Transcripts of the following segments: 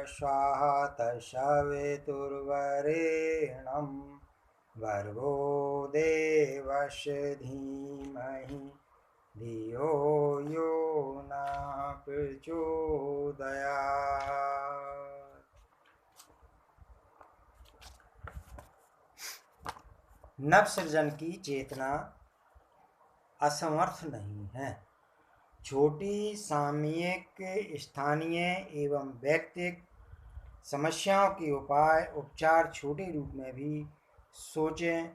स्वाहा तत्सवितुर्वरेण्यं भर्गो देवस्य धीमहि धियो यो न प्रचोदयात्। नवसृजन की चेतना असमर्थ नहीं है। छोटी सामयिक स्थानीय एवं व्यक्तिगत समस्याओं के उपचार छोटे रूप में भी सोचें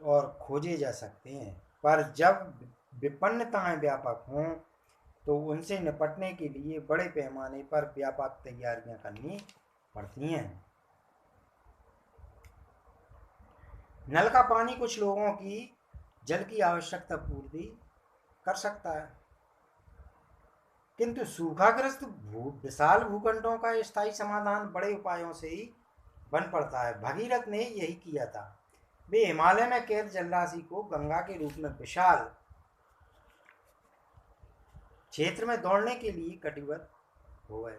और खोजे जा सकते हैं, पर जब विपन्नताएं व्यापक हों तो उनसे निपटने के लिए बड़े पैमाने पर व्यापक तैयारियां करनी पड़ती हैं। नल का पानी कुछ लोगों की जल की आवश्यकता पूर्ति कर सकता है, किंतु सूखाग्रस्त विशाल भूखंडों का स्थायी समाधान बड़े उपायों से ही बन पड़ता है। भगीरथ ने यही किया था। वे हिमालय में कैद जलराशि को गंगा के रूप में विशाल क्षेत्र में दौड़ने के लिए कटिबद्ध हो गए।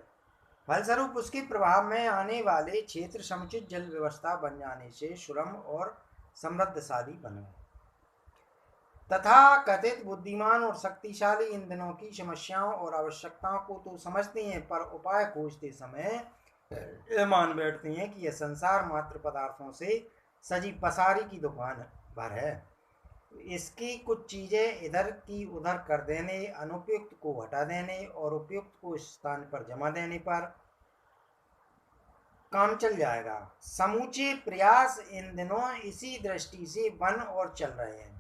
फलस्वरूप उसके प्रभाव में आने वाले क्षेत्र समुचित जल व्यवस्था बन जाने से सुगम और समृद्धशाली बन गए। तथा कथित बुद्धिमान और शक्तिशाली ईंधनों की समस्याओं और आवश्यकताओं को तो समझते हैं, पर उपाय खोजते समय ये मान बैठते हैं कि यह संसार मात्र पदार्थों से सजी पसारी की दुकान भर है। इसकी कुछ चीजें इधर की उधर कर देने, अनुपयुक्त को हटा देने और उपयुक्त को स्थान पर जमा देने पर काम चल जाएगा। समूचे प्रयास इन दिनों इसी दृष्टि से बन और चल रहे हैं।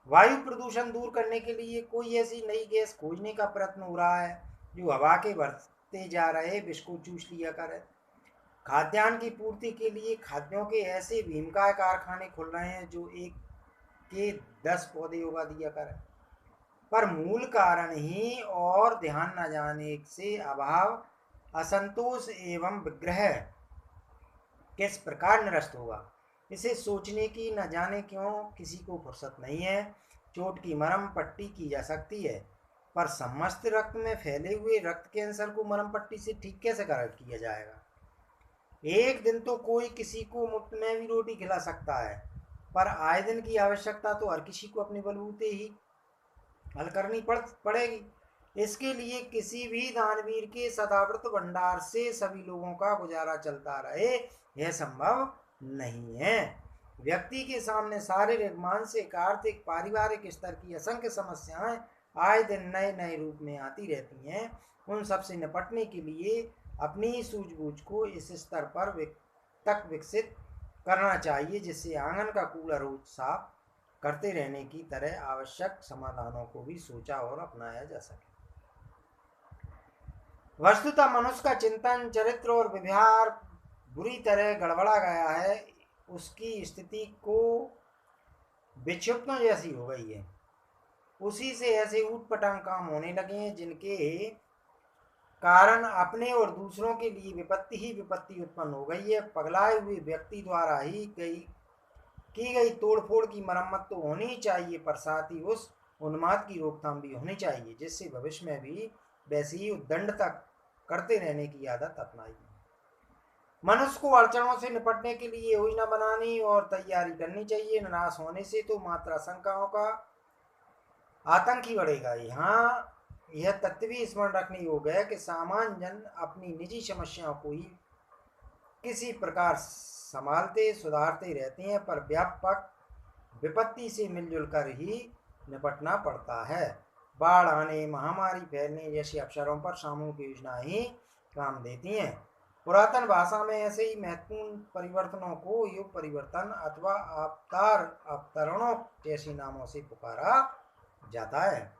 वायु प्रदूषण दूर करने के लिए कोई ऐसी नई गैस खोजने का प्रयत्न हो रहा है जो हवा के बढ़ते जा रहे विष को चूस लिया करे। खाद्यान्न की पूर्ति के लिए खाद्यों के ऐसे भीमकाय कारखाने खुल रहे हैं जो एक के 10 पौधे उगा दिया करें, पर मूल कारण ही और ध्यान न जाने से अभाव, असंतोष एवं विग्रह किस प्रकार निरस्त होगा, इसे सोचने की न जाने क्यों किसी को फुर्सत नहीं है। चोट की मरहम पट्टी की जा सकती है, पर समस्त रक्त में फैले हुए रक्त कैंसर को मरहम पट्टी से ठीक कैसे किया जाएगा। एक दिन तो कोई किसी को मुफ्त में भी रोटी खिला सकता है, पर आए दिन की आवश्यकता तो हर किसी को अपने बलबूते ही हल करनी पड़ेगी। इसके लिए किसी भी दानवीर के सदाव्रत भंडार से सभी लोगों का गुजारा चलता रहे, यह संभव नहीं है। व्यक्ति के सामने शारीरिक, मानसिक, आर्थिक, पारिवारिक स्तर की असंख्य समस्याएं आए दिन नए नए रूप में आती रहती हैं। उन सब से निपटने के लिए अपनी सूझबूझ को इस स्तर पर तक विकसित करना चाहिए जिससे आंगन का कूड़ा रोज साफ करते रहने की तरह आवश्यक समाधानों को भी सोचा और अपनाया जा सके। वस्तुतः मनुष्य का चिंतन, चरित्र और व्यवहार बुरी तरह गड़बड़ा गया है। उसकी स्थिति को विक्षिप्तों जैसी हो गई है। उसी से ऐसे ऊटपटांग काम होने लगे हैं जिनके कारण अपने और दूसरों के लिए विपत्ति ही विपत्ति उत्पन्न हो गई है। पगलाए हुए व्यक्ति द्वारा ही की गई तोड़फोड़ की मरम्मत तो होनी चाहिए, पर साथ ही उस उन्माद की रोकथाम भी होनी चाहिए जिससे भविष्य में भी वैसी ही उद्दंड तक करते रहने की आदत अपनाई। मनुष्य को अड़चनों से निपटने के लिए योजना बनानी और तैयारी करनी चाहिए। निराश होने से तो मात्र शंकाओं का आतंक ही बढ़ेगा। यहाँ यह तथ्य भी स्मरण रखने योग्य है कि सामान्य जन अपनी निजी समस्याओं को ही किसी प्रकार संभालते सुधारते रहते हैं, पर व्यापक विपत्ति से मिलजुल कर ही निपटना पड़ता है। बाढ़ आने, महामारी फैलने जैसे अवसरों पर सामूहिक योजना ही काम देती हैं। पुरातन भाषा में ऐसे ही महत्वपूर्ण परिवर्तनों को युग परिवर्तन अथवा अवतरणों जैसे नामों से पुकारा जाता है।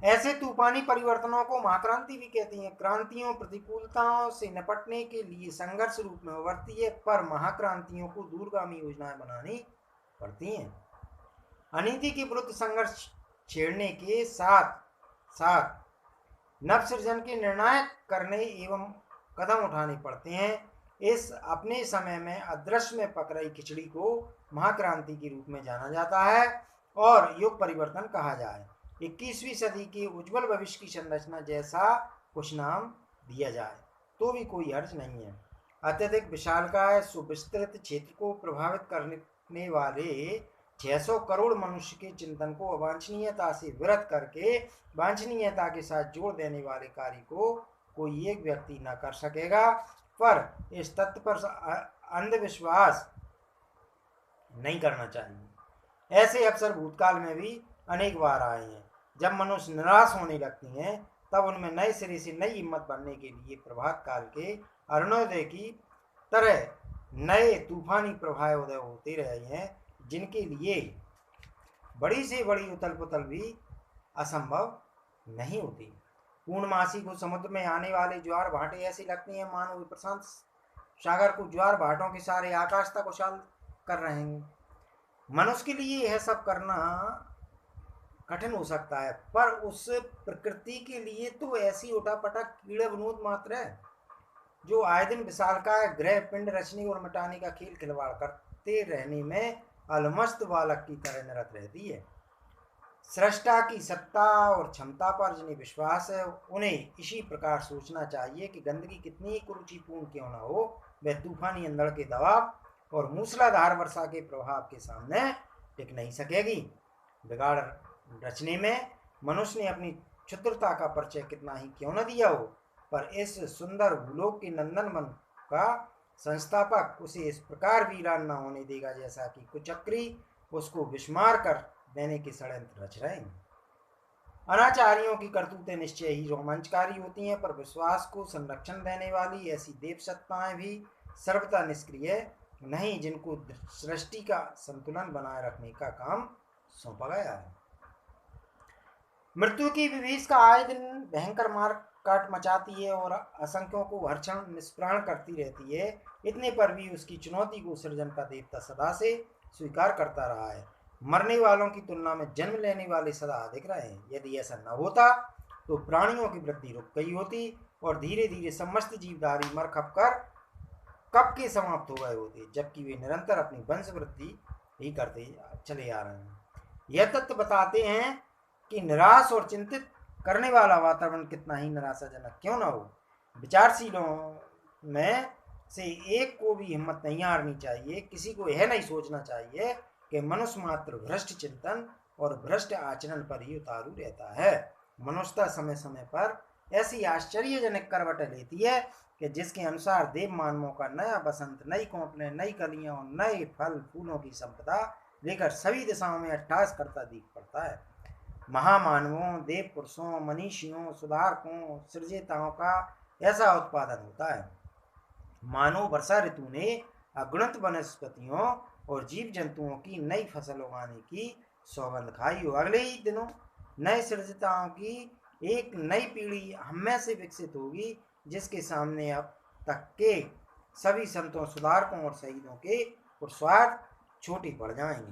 ऐसे तूफानी परिवर्तनों को महाक्रांति भी कहते हैं। क्रांतियों प्रतिकूलताओं से निपटने के लिए संघर्ष रूप में उभरती है, पर महाक्रांतियों को दूरगामी योजनाएं बनानी पड़ती हैं। अनीति के विरुद्ध संघर्ष छेड़ने के साथ साथ नवसृजन के निर्णायक करने एवं कदम उठाने पड़ते हैं। इस अपने समय में अदृश्य में पक रही खिचड़ी को महाक्रांति के रूप में जाना जाता है और युग परिवर्तन कहा जाए। 21वीं सदी के उज्जवल भविष्य की संरचना जैसा कुछ नाम दिया जाए तो भी कोई हर्ज नहीं है। अत्यधिक विशालकाय सुविस्तृत क्षेत्र को प्रभावित करने वाले 600 करोड़ मनुष्य के चिंतन को अवांछनीयता से विरत करके वांछनीयता के साथ जोड़ देने वाले कार्य को कोई एक व्यक्ति न कर सकेगा। पर इस तथ्य पर अंधविश्वास नहीं करना चाहिए। ऐसे अवसर भूतकाल में भी अनेक बार आए हैं। जब मनुष्य निराश होने लगते हैं तब उनमें नए सिरे से नई हिम्मत भरने के लिए प्रभात काल के अरुणोदय की तरह नए तूफानी प्रवाह उदय होते रहे हैं, जिनके लिए बड़ी से बड़ी उथल पुथल भी असंभव नहीं होती। पूर्णमासी को समुद्र में आने वाले ज्वार भाटे ऐसे लगते हैं मानो वे प्रशांत सागर को ज्वार भाटों के सारे आकाश तक उछाल कर रहे हैं। मनुष्य के लिए यह सब करना कठिन हो सकता है, पर उस प्रकृति के लिए तो ऐसी उठापटक कीड़े विनोद मात्र है जो आए दिन विशालकाय ग्रह पिंड रचने और मिटाने का खेल खिलवाड़ करते रहने में अलमस्त बालक की तरह निरत रहती है। सृष्टा की सत्ता और क्षमता पर जिन्हें विश्वास है उन्हें इसी प्रकार सोचना चाहिए कि गंदगी कितनी कुरुचिपूर्ण क्यों न हो, वह तूफानी अंधड़ के दबाव और मूसलाधार वर्षा के प्रभाव के सामने टिक नहीं सकेगी। बिगाड़ रचने में मनुष्य ने अपनी क्षुद्रता का परिचय कितना ही क्यों न दिया हो, पर इस सुंदर भूलोक के नंदन मन का संस्थापक उसे इस प्रकार वीरान न होने देगा जैसा कि कुचक्री उसको विस्मार कर देने के षड्यंत्र रच रहे हैं। अनाचारियों की करतूतें निश्चय ही रोमांचकारी होती हैं, पर विश्वास को संरक्षण देने वाली ऐसी देव सत्ताएं भी सर्वथा निष्क्रिय नहीं, जिनको सृष्टि का संतुलन बनाए रखने का काम सौंपा गया है। मृत्यु की विभीष का आए दिन भयंकर मार काट मचाती है और असंख्यों को हर क्षण निष्प्राण करती रहती है। इतने पर भी उसकी चुनौती को सृजन का देवता सदा से स्वीकार करता रहा है। मरने वालों की तुलना में जन्म लेने वाले सदा अधिक रहे हैं। यदि ऐसा न होता तो प्राणियों की वृद्धि रुक गई होती और धीरे धीरे समस्त जीवधारी मर खप कर कब के समाप्त हो गए होते, जबकि वे निरंतर अपनी वंश वृद्धि ही करते चले आ रहे हैं। यह तथ्य बताते हैं कि निराश और चिंतित करने वाला वातावरण कितना ही निराशाजनक क्यों न हो, विचारशीलों में से एक को भी हिम्मत नहीं हारनी चाहिए। किसी को यह नहीं सोचना चाहिए कि मनुष्य मात्र भ्रष्ट चिंतन और भ्रष्ट आचरण पर ही उतारू रहता है। मनुष्यता समय समय पर ऐसी आश्चर्यजनक करवटें लेती है कि जिसके अनुसार देव मानवों का नया बसंत, नई कोपलें, नई कलियां और नए फल फूलों की संपदा लेकर सभी दिशाओं में अट्ठास करता दिख पड़ता है। महामानवों, देव पुरुषों, मनीषियों, सुधारकों, सृजताओं का ऐसा उत्पादन होता है मानो वर्षा ऋतु ने अगुणित वनस्पतियों और जीव जंतुओं की नई फसल उगाने की सौगंध खाई हो। अगले ही दिनों नए सृजताओं की एक नई पीढ़ी हमें से विकसित होगी, जिसके सामने अब तक के सभी संतों, सुधारकों और शहीदों के स्वार्थ छोटे पड़ जाएंगे।